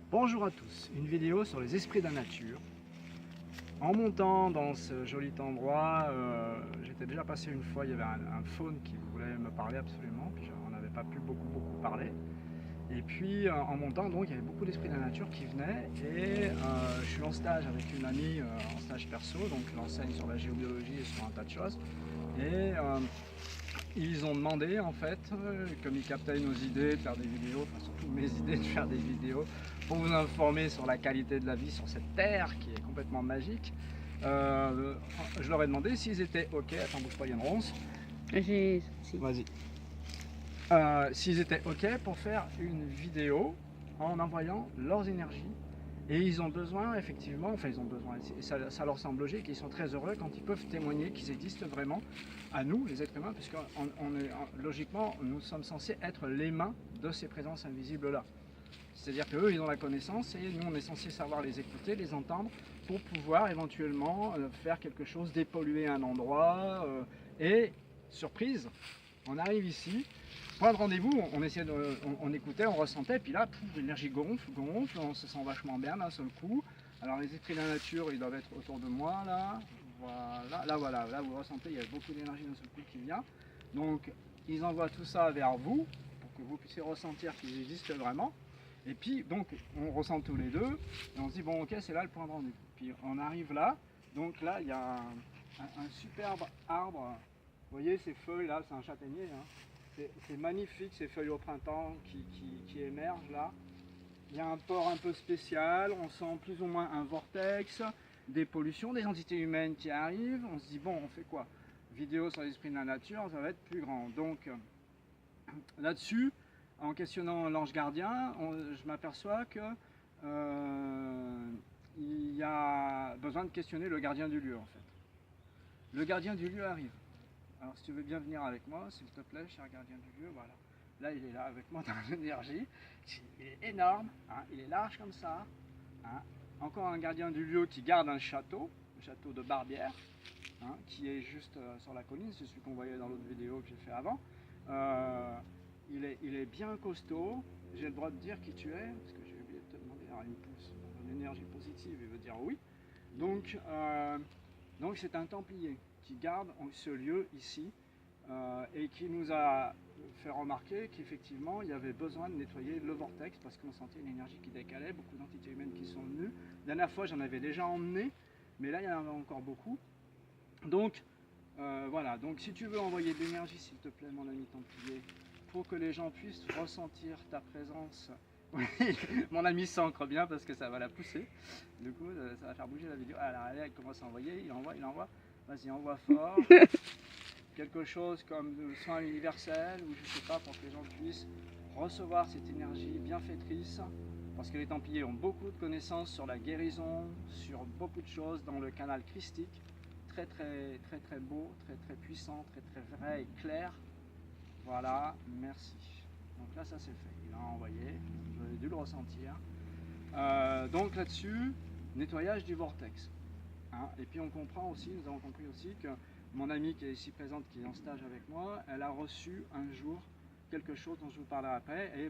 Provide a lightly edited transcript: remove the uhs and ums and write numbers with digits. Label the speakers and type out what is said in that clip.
Speaker 1: Bonjour à tous, une vidéo sur les esprits de la nature. En montant dans ce joli endroit, j'étais déjà passé une fois, il y avait un faune qui voulait me parler absolument, puis on n'avait pas pu beaucoup parler. Et puis en montant, donc, il y avait beaucoup d'esprits de la nature qui venaient et je suis en stage avec une amie, en stage perso, donc elle enseigne sur la géobiologie et sur un tas de choses. Et ils ont demandé en fait, comme ils captaient nos idées de faire des vidéos, enfin surtout mes idées de faire des vidéos, pour vous informer sur la qualité de la vie sur cette terre qui est complètement magique, je leur ai demandé s'ils étaient ok, attends bouge pas, il y a une ronce.
Speaker 2: J'ai sorti.
Speaker 1: Vas-y. S'ils étaient ok pour faire une vidéo en envoyant leurs énergies. Et ils ont besoin, effectivement, enfin ils ont besoin, ça leur semble logique, ils sont très heureux quand ils peuvent témoigner qu'ils existent vraiment à nous, les êtres humains, puisque logiquement, nous sommes censés être les mains de ces présences invisibles-là. C'est-à-dire qu'eux, ils ont la connaissance et nous, on est censé savoir les écouter, les entendre, pour pouvoir éventuellement faire quelque chose, dépolluer un endroit. Et, surprise, on arrive ici, point de rendez-vous, on écoutait, on ressentait, puis là, l'énergie gonfle, on se sent vachement bien d'un seul coup. Alors les esprits de la nature, ils doivent être autour de moi, là, voilà, là vous ressentez, il y a beaucoup d'énergie d'un seul coup qui vient. Donc ils envoient tout ça vers vous, pour que vous puissiez ressentir qu'ils existent vraiment. Et puis donc on ressent tous les deux, et on se dit bon ok c'est là le point de rendez-vous. Puis on arrive là, donc là il y a un superbe arbre, vous voyez ces feuilles là, c'est un châtaignier, hein. C'est magnifique ces feuilles au printemps qui émergent là. Il y a un port un peu spécial, on sent plus ou moins un vortex, des pollutions, des entités humaines qui arrivent. On se dit bon on fait quoi? Vidéo sur l'esprit de la nature, ça va être plus grand. Donc là-dessus, en questionnant l'ange gardien, je m'aperçois que il y a besoin de questionner le gardien du lieu en fait. Le gardien du lieu arrive. Alors si tu veux bien venir avec moi, s'il te plaît, cher gardien du lieu, voilà. Là, il est là avec moi dans l'énergie. Il est énorme, hein, il est large comme ça. Hein. Encore un gardien du lieu qui garde un château, le château de Barbière, hein, qui est juste sur la colline, c'est celui qu'on voyait dans l'autre vidéo que j'ai fait avant. Il est bien costaud. J'ai le droit de dire qui tu es, parce que j'ai oublié de te demander. Alors, il me pousse dans une énergie positive, il veut dire oui. Donc c'est un Templier qui garde ce lieu ici et qui nous a fait remarquer qu'effectivement il y avait besoin de nettoyer le vortex parce qu'on sentait une énergie qui décalait, beaucoup d'entités humaines qui sont venues. La dernière fois j'en avais déjà emmené, mais là il y en a encore beaucoup. Donc voilà, donc si tu veux envoyer de l'énergie s'il te plaît mon ami Templier, pour que les gens puissent ressentir ta présence. Oui, mon ami s'ancre bien parce que ça va la pousser. Du coup, ça va faire bouger la vidéo. Alors, elle commence à envoyer, il envoie. Vas-y, envoie fort. Quelque chose comme le soin universel, ou je sais pas, pour que les gens puissent recevoir cette énergie bienfaitrice. Parce que les Templiers ont beaucoup de connaissances sur la guérison, sur beaucoup de choses dans le canal christique. Très beau, très puissant, très vrai et clair. Voilà, merci. Donc là, ça c'est fait. Il a envoyé, vous avez dû le ressentir. Donc là-dessus, nettoyage du vortex. Hein. Et puis on comprend aussi, nous avons compris aussi que mon amie qui est ici présente, qui est en stage avec moi, elle a reçu un jour quelque chose dont je vous parlerai après. Et